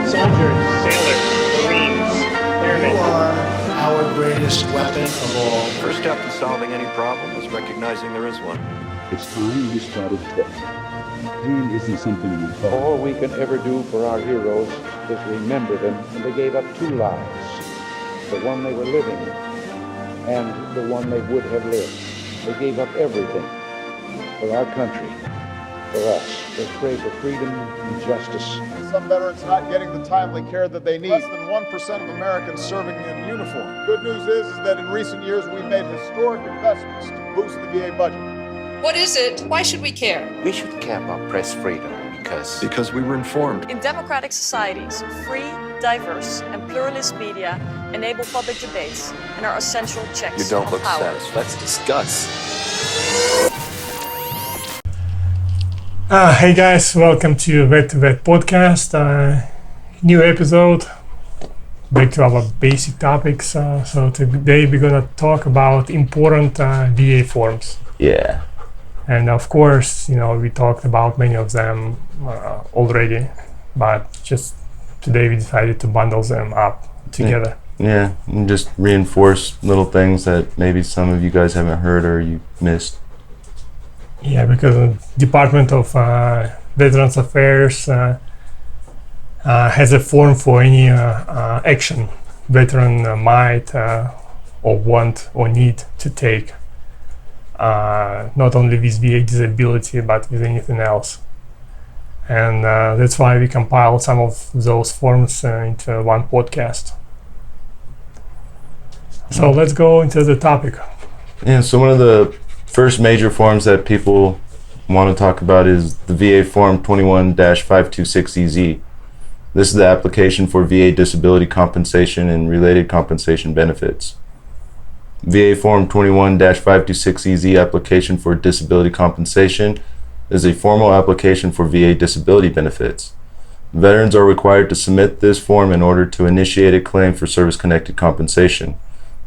soldiers, sailors, Marines, airmen. You are our greatest weapon of all. First step to solving any problem is recognizing there is one. It's time we started thinking. Pain isn't something we call. All we can ever do for our heroes is remember them. And they gave up two lives, the one they were living and the one they would have lived. They gave up everything for our country, for us. They prayed for freedom and justice. Some veterans not getting the timely care that they need. Less than 1% of Americans serving in uniform. Good news is that in recent years we've made historic investments to boost the VA budget. What is it? Why should we care? We should care about press freedom because we were informed. In democratic societies, free, diverse, and pluralist media enable public debates and are essential checks You don't on look power. satisfied. Let's discuss. Hey guys, welcome to Vet podcast. New episode. Back to our basic topics. So today we're gonna talk about important VA forms. Yeah. And of course, we talked about many of them already, but just today we decided to bundle them up together. Yeah, and just reinforce little things that maybe some of you guys haven't heard or you missed. Yeah, because the Department of Veterans Affairs has a form for any action veteran might or want or need to take. Not only with VA disability, but with anything else. And that's why we compiled some of those forms into one podcast. So let's go into the topic. Yeah, so one of the first major forms that people want to talk about is the VA Form 21-526EZ. This is the application for VA disability compensation and related compensation benefits. VA Form 21-526EZ application for disability compensation is a formal application for VA disability benefits. Veterans are required to submit this form in order to initiate a claim for service-connected compensation.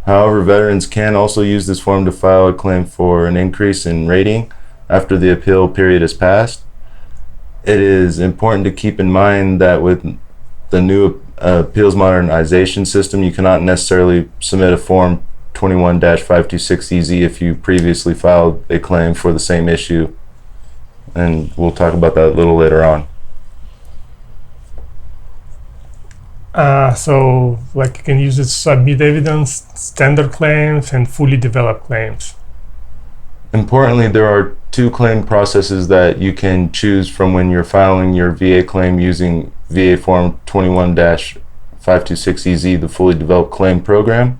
However, veterans can also use this form to file a claim for an increase in rating after the appeal period has passed. It is important to keep in mind that with the new appeals modernization system, you cannot necessarily submit a form 21-526EZ if you previously filed a claim for the same issue, and we'll talk about that a little later on. So you can use it to submit evidence, standard claims, and fully developed claims. Importantly, there are two claim processes that you can choose from when you're filing your VA claim using VA Form 21-526EZ, the fully developed claim program,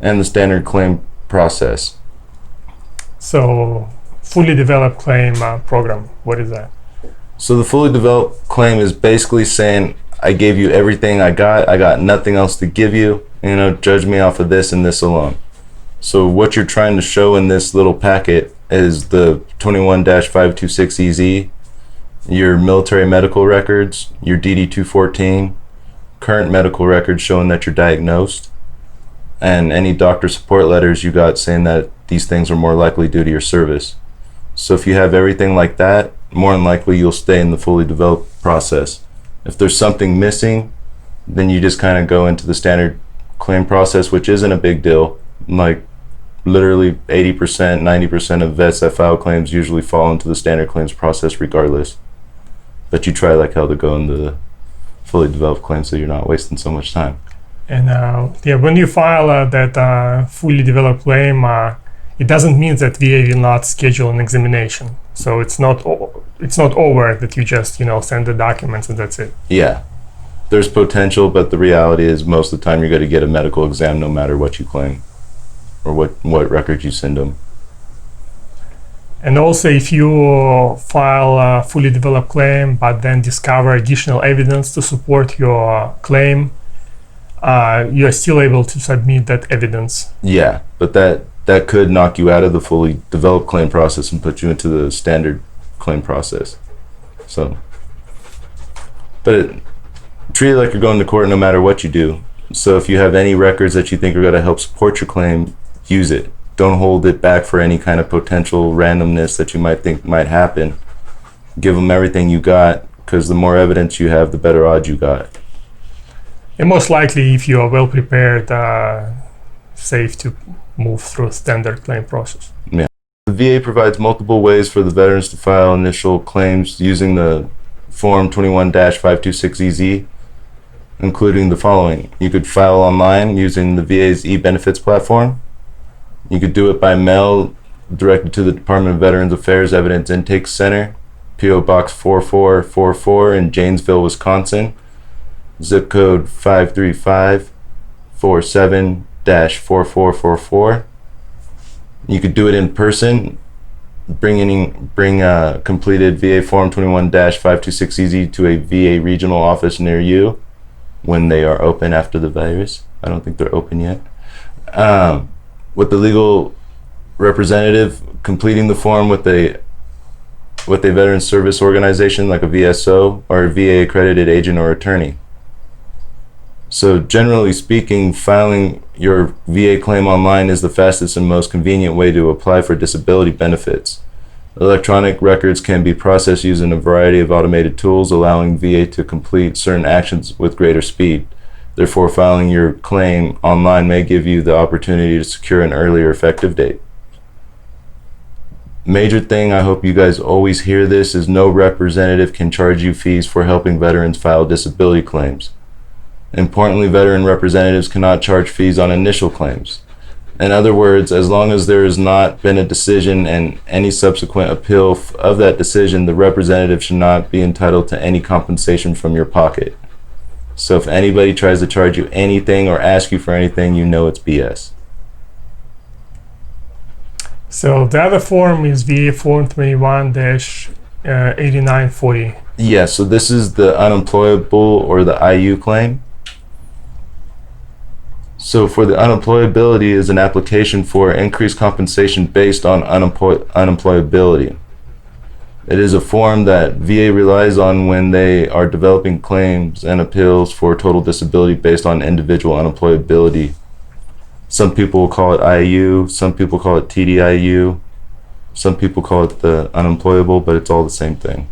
and the standard claim process. So, fully developed claim program, what is that? So the fully developed claim is basically saying, I gave you everything I got nothing else to give you, judge me off of this and this alone. So what you're trying to show in this little packet is the 21-526EZ, your military medical records, your DD-214, current medical records showing that you're diagnosed, and any doctor support letters you got saying that these things are more likely due to your service. So if you have everything like that, more than likely you'll stay in the fully developed process. If there's something missing, then you just kind of go into the standard claim process, which isn't a big deal. Like literally 80%, 90% of vets that file claims usually fall into the standard claims process regardless. But you try like hell to go into the fully developed claim so you're not wasting so much time. And when you file that fully developed claim, it doesn't mean that VA will not schedule an examination. So it's not over that you just send the documents and that's it. Yeah, there's potential, but the reality is most of the time you're going to get a medical exam no matter what you claim or what records you send them. And also, if you file a fully developed claim but then discover additional evidence to support your claim, you are still able to submit that evidence. Yeah, but that could knock you out of the fully developed claim process and put you into the standard claim process. So, but treat it like you're going to court no matter what you do. So if you have any records that you think are going to help support your claim, use it. Don't hold it back for any kind of potential randomness that you might think might happen. Give them everything you got, because the more evidence you have, the better odds you got. And most likely, if you are well prepared, safe to move through standard claim process. Yeah. The VA provides multiple ways for the veterans to file initial claims using the Form 21-526EZ, including the following. You could file online using the VA's e-benefits platform. You could do it by mail directed to the Department of Veterans Affairs Evidence Intake Center, P.O. Box 4444 in Janesville, Wisconsin, zip code 53547-4444. You could do it in person. Bring a completed VA Form 21-526EZ to a VA regional office near you when they are open after the virus. I don't think they're open yet. With the legal representative, completing the form with a veteran service organization like a VSO or a VA accredited agent or attorney. So generally speaking, filing your VA claim online is the fastest and most convenient way to apply for disability benefits. Electronic records can be processed using a variety of automated tools, allowing VA to complete certain actions with greater speed. Therefore, filing your claim online may give you the opportunity to secure an earlier effective date. Major thing, I hope you guys always hear this, is no representative can charge you fees for helping veterans file disability claims. Importantly, veteran representatives cannot charge fees on initial claims. In other words, as long as there has not been a decision and any subsequent appeal of that decision, the representative should not be entitled to any compensation from your pocket. So if anybody tries to charge you anything or ask you for anything, you know it's BS. So the other form is VA Form 21-8940. Yeah, so this is the unemployable or the IU claim. So for the unemployability is an application for increased compensation based on unemployability. It is a form that VA relies on when they are developing claims and appeals for total disability based on individual unemployability. Some people will call it IU, some people call it TDIU, some people call it the unemployable, but it's all the same thing.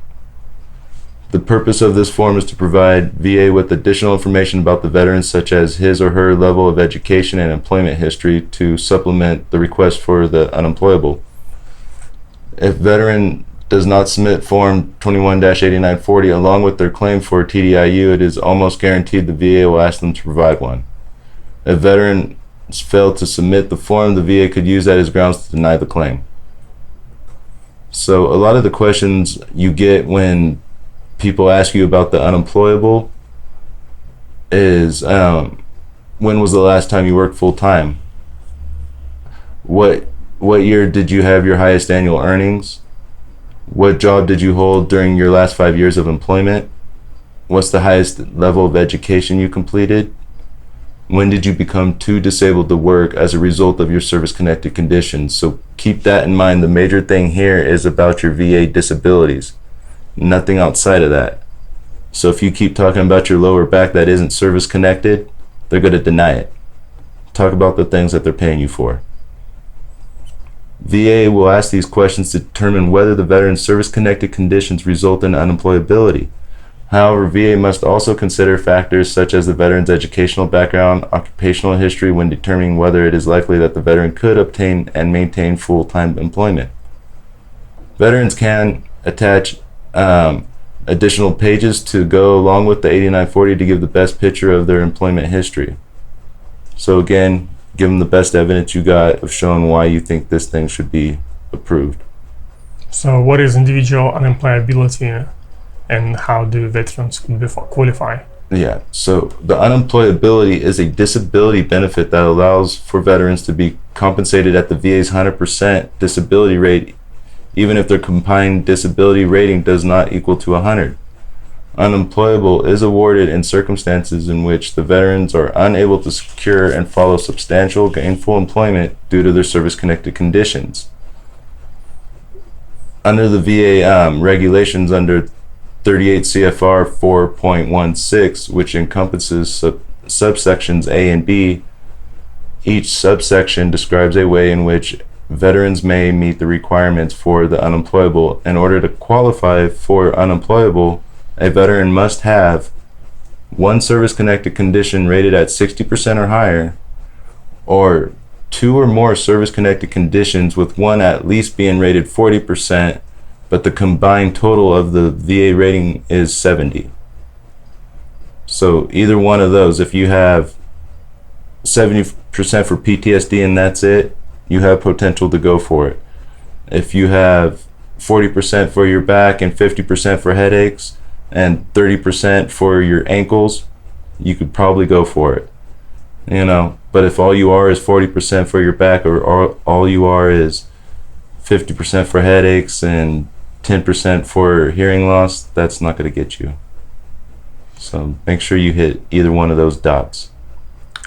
The purpose of this form is to provide VA with additional information about the veteran, such as his or her level of education and employment history, to supplement the request for the unemployable. If veteran does not submit Form 21-8940 along with their claim for TDIU, it is almost guaranteed the VA will ask them to provide one. If veterans fail to submit the form, the VA could use that as grounds to deny the claim. So a lot of the questions you get when people ask you about the unemployable is, when was the last time you worked full time? What year did you have your highest annual earnings? What job did you hold during your last 5 years of employment? What's the highest level of education you completed? When did you become too disabled to work as a result of your service-connected conditions? So keep that in mind. The major thing here is about your VA disabilities. Nothing outside of that. So if you keep talking about your lower back that isn't service connected, they're going to deny it. Talk about the things that they're paying you for. VA will ask these questions to determine whether the veteran's service connected conditions result in unemployability. However, VA must also consider factors such as the veteran's educational background, occupational history when determining whether it is likely that the veteran could obtain and maintain full-time employment. Veterans can attach additional pages to go along with the 8940 to give the best picture of their employment history. So again, give them the best evidence you got of showing why you think this thing should be approved. So what is individual unemployability and how do veterans qualify? Yeah, so the unemployability is a disability benefit that allows for veterans to be compensated at the VA's 100% disability rate, even if their combined disability rating does not equal to 100. Unemployable is awarded in circumstances in which the veterans are unable to secure and follow substantial gainful employment due to their service-connected conditions. Under the VA regulations under 38 CFR 4.16, which encompasses subsections A and B, each subsection describes a way in which veterans may meet the requirements for the unemployable. In order to qualify for unemployable, a veteran must have one service-connected condition rated at 60% or higher, or 2 or more service-connected conditions with one at least being rated 40%, but the combined total of the VA rating is 70. So either one of those, if you have 70% for PTSD and that's it, you have potential to go for it. If you have 40% for your back and 50% for headaches and 30% for your ankles, you could probably go for it. You know, but if all you are is 40% for your back, or all you are is 50% for headaches and 10% for hearing loss, that's not going to get you. So make sure you hit either one of those dots.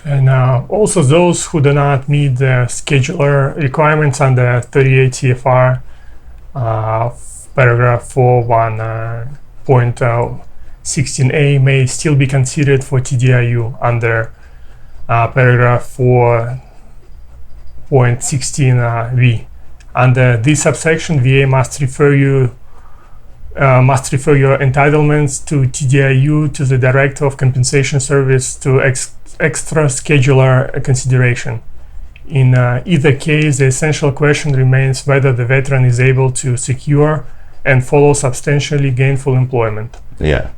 And also those who do not meet the scheduler requirements under 38 CFR paragraph 4.1.16a may still be considered for TDIU under paragraph 4.16v. Under this subsection, VA must refer your entitlements to TDIU to the Director of Compensation Service to extra scheduler consideration. In either case, the essential question remains whether the veteran is able to secure and follow substantially gainful employment. Yeah.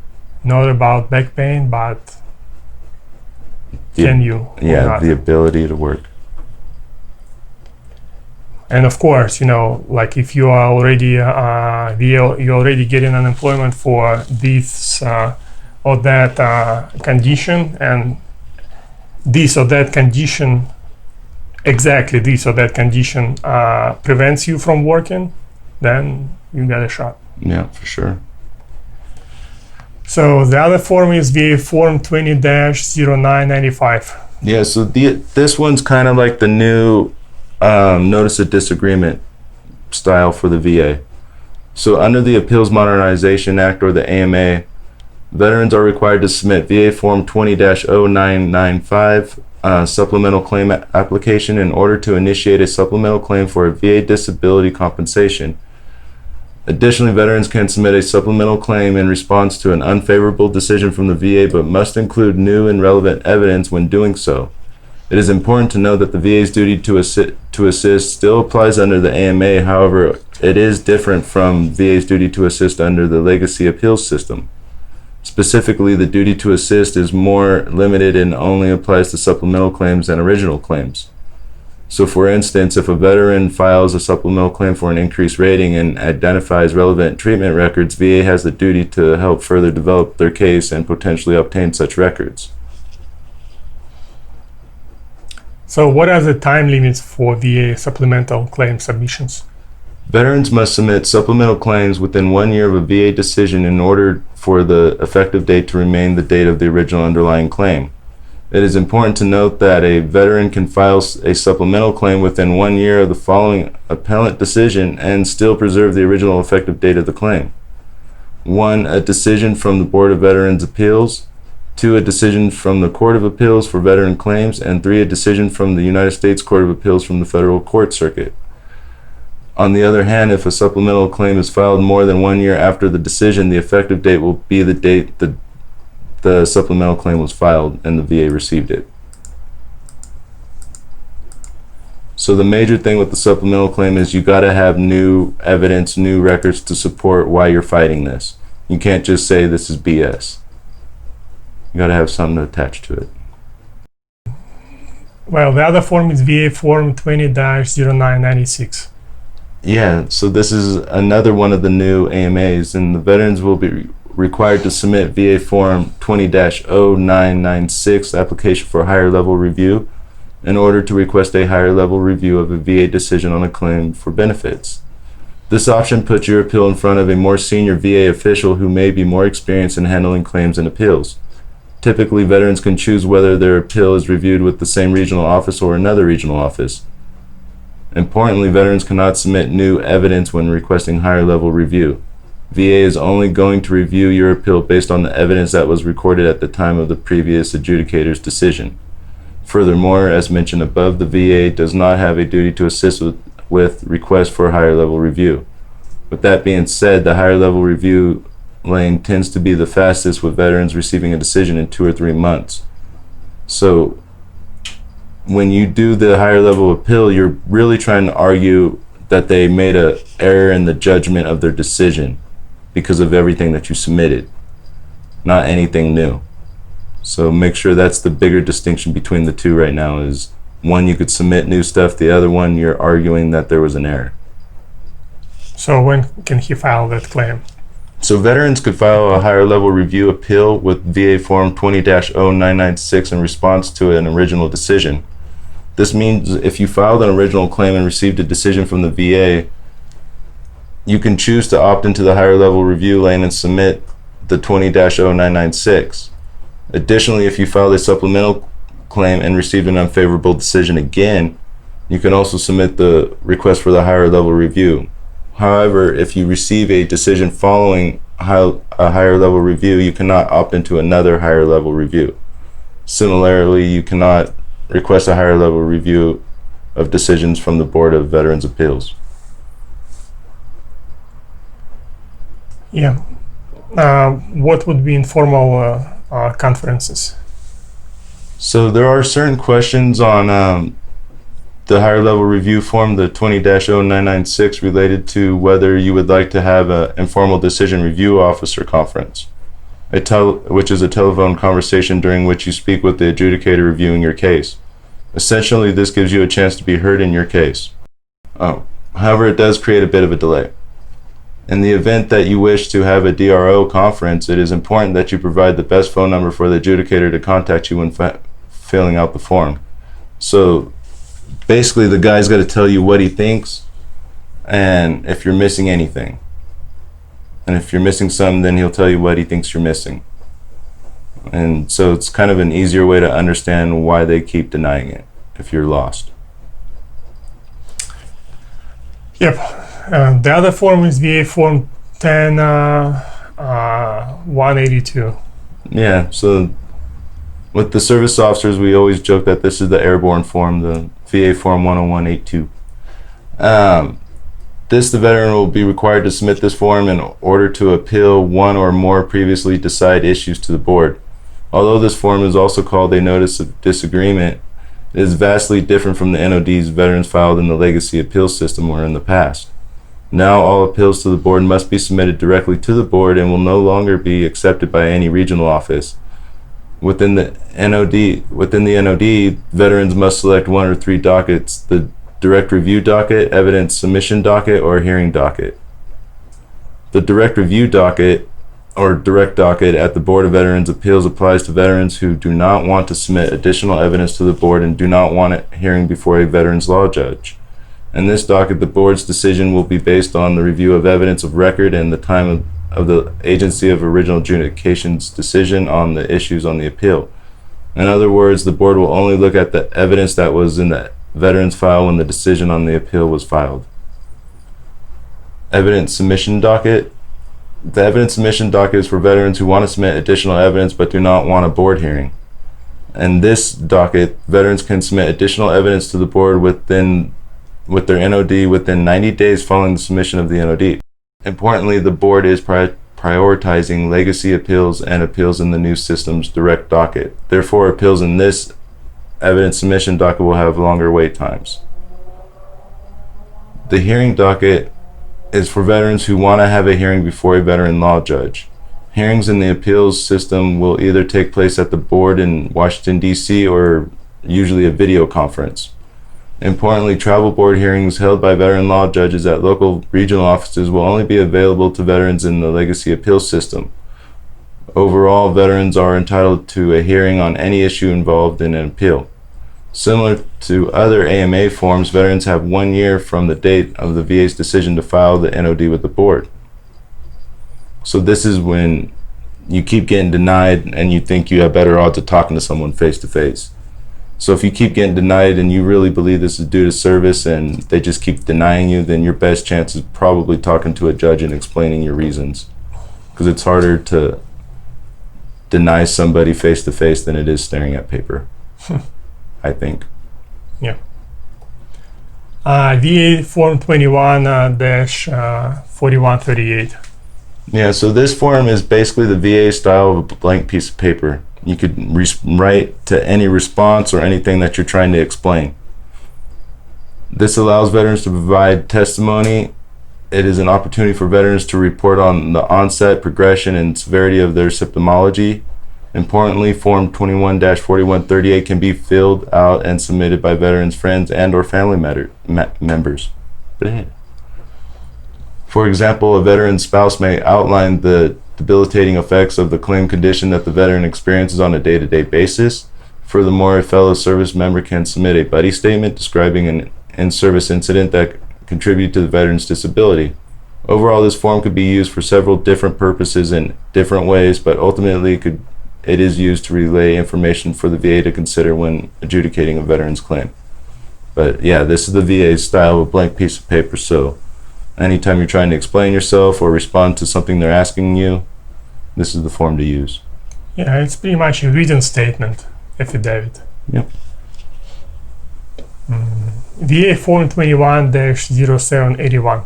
Not about back pain, but can you? Yeah, the ability to work. And of course, you know, like if you are already you're already getting unemployment for this or that condition, and this or that condition, exactly this or that condition prevents you from working, then you got a shot. Yeah, for sure. So the other form is VA Form 20-0995. Yeah, so this one's kind of like the new Notice of Disagreement style for the VA. So under the Appeals Modernization Act, or the AMA, veterans are required to submit VA Form 20-0995 supplemental claim application in order to initiate a supplemental claim for a VA disability compensation. Additionally, veterans can submit a supplemental claim in response to an unfavorable decision from the VA, but must include new and relevant evidence when doing so. It is important to note that the VA's duty to assist still applies under the AMA. However, it is different from VA's duty to assist under the legacy appeals system. Specifically, the duty to assist is more limited and only applies to supplemental claims and original claims. So for instance, if a veteran files a supplemental claim for an increased rating and identifies relevant treatment records, VA has the duty to help further develop their case and potentially obtain such records. So what are the time limits for VA supplemental claim submissions? Veterans must submit supplemental claims within 1 year of a VA decision in order for the effective date to remain the date of the original underlying claim. It is important to note that a veteran can file a supplemental claim within 1 year of the following appellate decision and still preserve the original effective date of the claim. 1. A decision from the Board of Veterans Appeals. 2. A decision from the Court of Appeals for Veteran Claims. And 3. A decision from the United States Court of Appeals from the Federal Court Circuit. On the other hand, if a supplemental claim is filed more than 1 year after the decision, the effective date will be the date the supplemental claim was filed and the VA received it. So the major thing with the supplemental claim is you got to have new evidence, new records to support why you're fighting this. You can't just say this is BS. You got to have something to attach to it. Well, the other form is VA Form 20-0996. Yeah, so this is another one of the new AMAs, and the veterans will be required to submit VA Form 20-0996 application for a higher level review in order to request a higher level review of a VA decision on a claim for benefits. This option puts your appeal in front of a more senior VA official who may be more experienced in handling claims and appeals. Typically, veterans can choose whether their appeal is reviewed with the same regional office or another regional office. Importantly, veterans cannot submit new evidence when requesting higher level review. VA is only going to review your appeal based on the evidence that was recorded at the time of the previous adjudicator's decision. Furthermore, as mentioned above, the VA does not have a duty to assist with requests for a higher level review. With that being said, the higher level review lane tends to be the fastest, with veterans receiving a decision in 2 or 3 months. So when you do the higher level appeal, you're really trying to argue that they made an error in the judgment of their decision because of everything that you submitted, not anything new. So make sure that's the bigger distinction between the two right now. Is one, you could submit new stuff, the other one, you're arguing that there was an error. So when can he file that claim? So veterans could file a higher level review appeal with VA Form 20-0996 in response to an original decision. This means if you filed an original claim and received a decision from the VA, you can choose to opt into the higher level review lane and submit the 20-0996. Additionally, if you filed a supplemental claim and received an unfavorable decision again, you can also submit the request for the higher level review. However, if you receive a decision following a higher level review, you cannot opt into another higher level review. Similarly, you cannot request a higher level review of decisions from the Board of Veterans Appeals. Yeah. What would be informal conferences? So there are certain questions on the higher level review form, the 20-0996, related to whether you would like to have an informal decision review officer conference, which is a telephone conversation during which you speak with the adjudicator reviewing your case. Essentially, this gives you a chance to be heard in your case. However, it does create a bit of a delay. In the event that you wish to have a DRO conference, it is important that you provide the best phone number for the adjudicator to contact you when filling out the form. So basically, the guy's got to tell you what he thinks and if you're missing anything. And if you're missing some, then he'll tell you what he thinks you're missing. And so it's kind of an easier way to understand why they keep denying it if you're lost. Yep. The other form is VA Form 10-182. Yeah, so with the service officers, we always joke that this is the airborne form, the VA Form 10182. The veteran will be required to submit this form in order to appeal one or more previously decided issues to the board. Although this form is also called a Notice of Disagreement, it is vastly different from the NODs veterans filed in the legacy appeal system or in the past. Now all appeals to the board must be submitted directly to the board and will no longer be accepted by any regional office. Within the NOD, veterans must select one or three dockets: the direct review docket, evidence submission docket, or hearing docket. The direct review docket or direct docket at the Board of Veterans Appeals applies to veterans who do not want to submit additional evidence to the board and do not want a hearing before a veterans law judge. In this docket, the board's decision will be based on the review of evidence of record and the time of the agency of original adjudication's decision on the issues on the appeal. In other words, the board will only look at the evidence that was in the veteran's file when the decision on the appeal was filed. Evidence submission docket. The evidence submission docket is for veterans who want to submit additional evidence but do not want a board hearing. In this docket, veterans can submit additional evidence to the board with their NOD within 90 days following the submission of the NOD. Importantly, the board is prioritizing legacy appeals and appeals in the new system's direct docket. Therefore, appeals in this evidence submission docket will have longer wait times. The hearing docket is for veterans who want to have a hearing before a veteran law judge. Hearings in the appeals system will either take place at the board in Washington, D.C. or usually a video conference. Importantly, travel board hearings held by veteran law judges at local regional offices will only be available to veterans in the legacy appeals system. Overall, veterans are entitled to a hearing on any issue involved in an appeal. Similar to other AMA forms, veterans have 1 year from the date of the VA's decision to file the NOD with the board. So this is when you keep getting denied and you think you have better odds of talking to someone face to face. So if you keep getting denied and you really believe this is due to service and they just keep denying you, then your best chance is probably talking to a judge and explaining your reasons. Because it's harder to deny somebody face to face than it is staring at paper, I think. Yeah. VA Form 21-4138. Yeah, so this form is basically the VA style of a blank piece of paper. You could write to any response or anything that you're trying to explain. This allows veterans to provide testimony. It is an opportunity for veterans to report on the onset, progression, and severity of their symptomology. Importantly, Form 21-4138 can be filled out and submitted by veterans' friends and or family members. For example, a veteran's spouse may outline the debilitating effects of the claimed condition that the veteran experiences on a day-to-day basis. Furthermore, a fellow service member can submit a buddy statement describing an in-service incident that contributed to the veteran's disability. Overall, this form could be used for several different purposes in different ways, but ultimately it is used to relay information for the VA to consider when adjudicating a veteran's claim. But yeah, this is the VA style of a blank piece of paper, so anytime you're trying to explain yourself or respond to something they're asking you, this is the form to use. Yeah, it's pretty much a written statement, affidavit. Yep. VA Form 21-0781.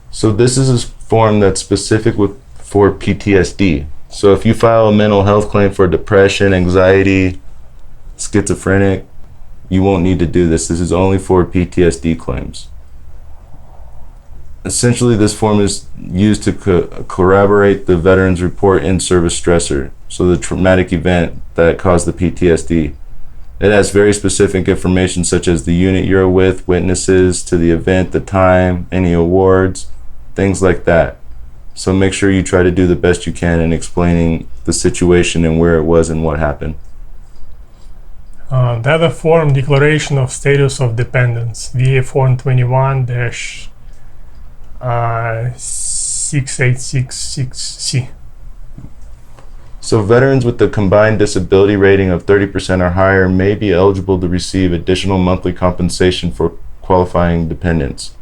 So this is a form that's specific for PTSD. So if you file a mental health claim for depression, anxiety, schizophrenic, you won't need to do this. This is only for PTSD claims. Essentially, this form is used to corroborate the veteran's report in-service stressor, so the traumatic event that caused the PTSD. It has very specific information such as the unit you're with, witnesses to the event, the time, any awards, things like that. So make sure you try to do the best you can in explaining the situation and where it was and what happened. The other form, Declaration of Status of Dependents, VA Form 21-6866C. So veterans with a combined disability rating of 30% or higher may be eligible to receive additional monthly compensation for qualifying dependents.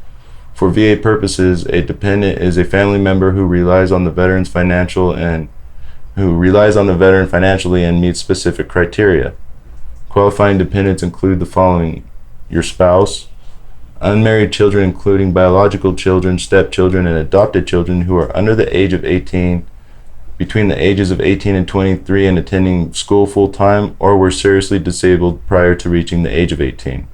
For VA purposes, a dependent is a family member who relies on the veteran financially and meets specific criteria. Qualifying dependents include the following: your spouse, unmarried children including biological children, stepchildren, and adopted children who are under the age of 18, between the ages of 18 and 23 and attending school full-time, or were seriously disabled prior to reaching the age of 18.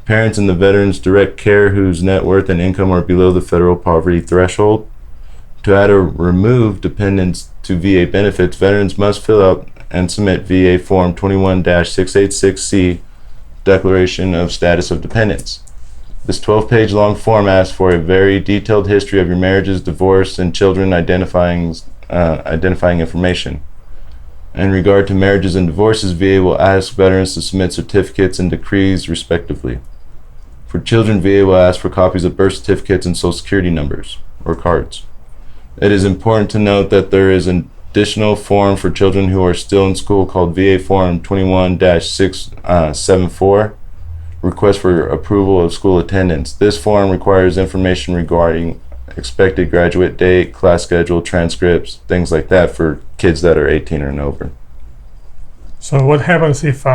Parents in the veteran's direct care whose net worth and income are below the federal poverty threshold. To add or remove dependents to VA benefits, veterans must fill out and submit VA Form 21-686C, Declaration of Status of Dependents. This 12-page long form asks for a very detailed history of your marriages, divorce, and children identifying information. In regard to marriages and divorces, VA will ask veterans to submit certificates and decrees respectively. For children, VA will ask for copies of birth certificates and social security numbers or cards. It is important to note that there is an additional form for children who are still in school called VA Form 21-674, Request for Approval of School Attendance. This form requires information regarding expected graduate date, class schedule, transcripts, things like that for kids that are 18 and over. So what happens if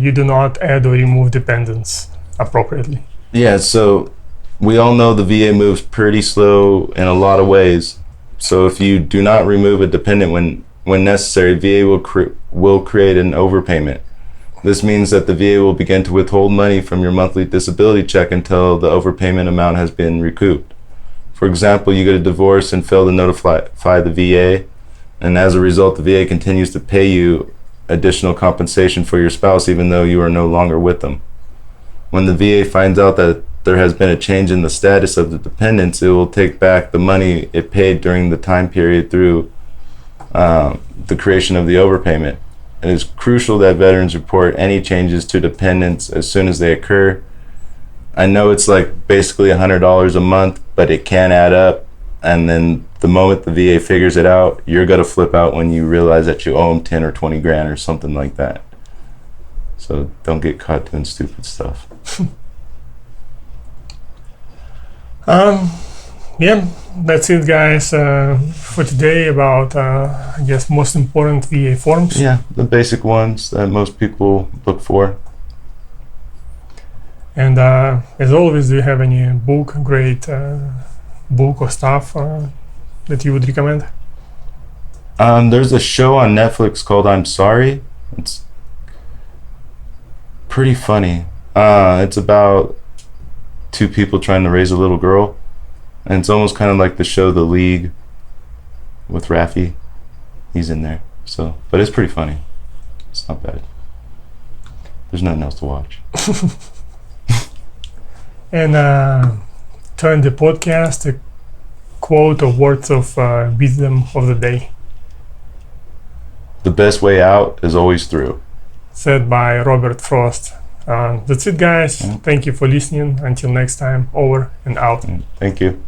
you do not add or remove dependents appropriately? Yeah, so we all know the VA moves pretty slow in a lot of ways. So if you do not remove a dependent when necessary, VA will create an overpayment. This means that the VA will begin to withhold money from your monthly disability check until the overpayment amount has been recouped. For example, you get a divorce and fail to notify the VA, and as a result, the VA continues to pay you additional compensation for your spouse even though you are no longer with them. When the VA finds out that there has been a change in the status of the dependents, it will take back the money it paid during the time period through the creation of the overpayment. It is crucial that veterans report any changes to dependents as soon as they occur. I know it's like basically $100 a month, but it can add up, and then the moment the VA figures it out, you're gonna flip out when you realize that you owe them 10 or 20 grand or something like that. So don't get caught doing stupid stuff. Yeah, that's it, guys, for today about, I guess, most important VA forms. Yeah, the basic ones that most people look for. And as always, do you have any great book or stuff that you would recommend? There's a show on Netflix called I'm Sorry. It's pretty funny. It's about two people trying to raise a little girl, and it's almost kind of like the show The League with Raffi. He's in there. So, but it's pretty funny. It's not bad. There's nothing else to watch. And to end the podcast, a quote or words of wisdom of the day. The best way out is always through. Said by Robert Frost. That's it, guys. Thank you for listening. Until next time, over and out. Thank you.